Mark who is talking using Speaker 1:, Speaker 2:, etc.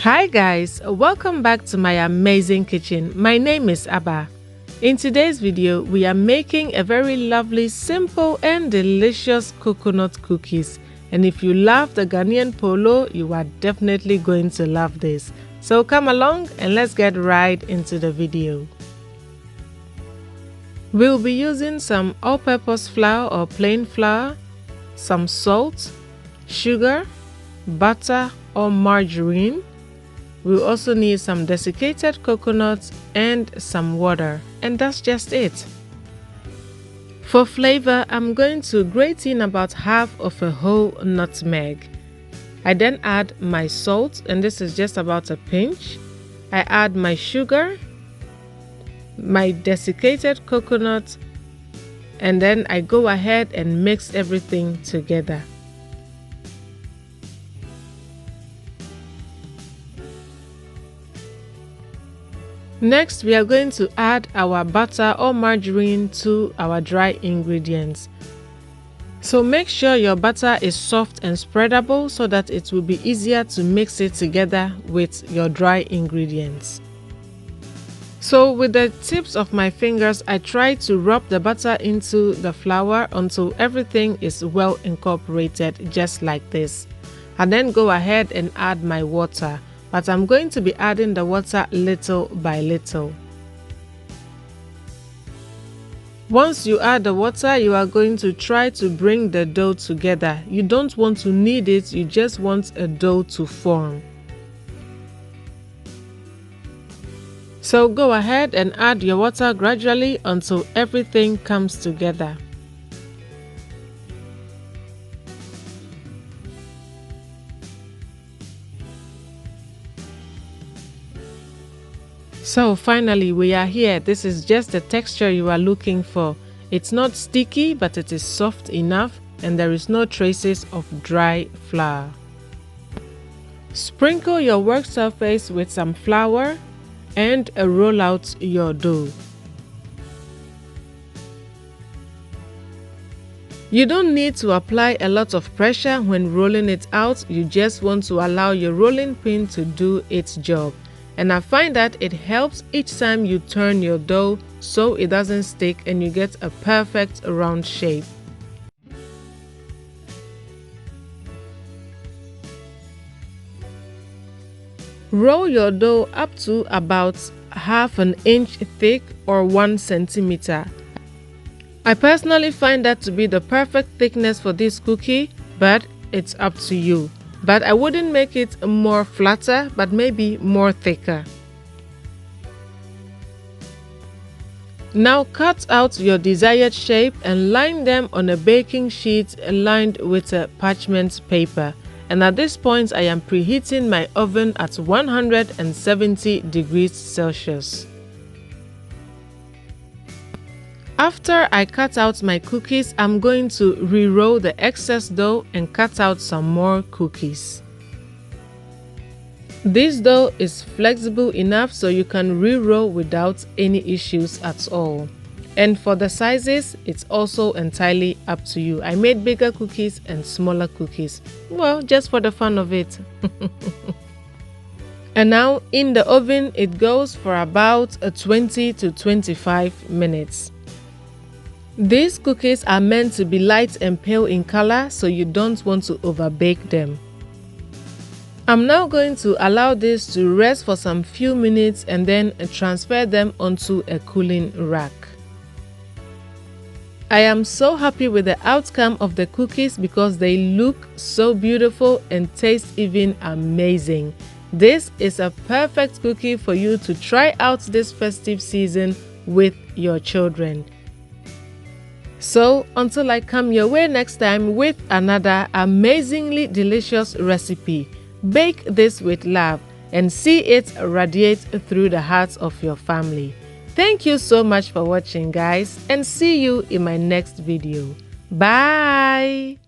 Speaker 1: Hi guys, welcome back to my amazing kitchen. My name is Abba. In today's video, we are making a very lovely, simple and delicious coconut cookies. And if you love the Ghanaian polo, you are definitely going to love this. So come along and let's get right into the video. We'll be using some all-purpose flour or plain flour, some salt, sugar, butter or margarine. We'll also need some desiccated coconuts and some water, and that's just it. For flavor, I'm going to grate in about half of a whole nutmeg. I then add my salt, and this is just about a pinch. I add my sugar, my desiccated coconut, and then I go ahead and mix everything together. Next, we are going to add our butter or margarine to our dry ingredients. So make sure your butter is soft and spreadable so that it will be easier to mix it together with your dry ingredients. So with the tips of my fingers, I try to rub the butter into the flour until everything is well incorporated, just like this. And then go ahead and add my water. But I'm going to be adding the water little by little. Once you add the water, you are going to try to bring the dough together. You don't want to knead it, you just want a dough to form. So go ahead and add your water gradually until everything comes together. So finally, we are here. This is just the texture you are looking for. It's not sticky, but it is soft enough and there is no traces of dry flour. Sprinkle your work surface with some flour and roll out your dough. You don't need to apply a lot of pressure when rolling it out. You just want to allow your rolling pin to do its job. And I find that it helps each time you turn your dough so it doesn't stick and you get a perfect round shape. Roll your dough up to about half an inch thick or 1 centimeter. I personally find that to be the perfect thickness for this cookie, but it's up to you. But I wouldn't make it more flatter, but maybe more thicker. Now cut out your desired shape and line them on a baking sheet lined with a parchment paper. And at this point, I am preheating my oven at 170 degrees Celsius. After I cut out my cookies, I'm going to re-roll the excess dough and cut out some more cookies. This dough is flexible enough so you can re-roll without any issues at all. And for the sizes, it's also entirely up to you. I made bigger cookies and smaller cookies. Well, just for the fun of it. And now in the oven, it goes for about 20 to 25 minutes. These cookies are meant to be light and pale in color, so you don't want to overbake them. I'm now going to allow this to rest for some few minutes and then transfer them onto a cooling rack. I am so happy with the outcome of the cookies because they look so beautiful and taste even amazing. This is a perfect cookie for you to try out this festive season with your children. So until I come your way next time with another amazingly delicious recipe, bake this with love and see it radiate through the hearts of your family. Thank you so much for watching, guys, and see you in my next video. Bye!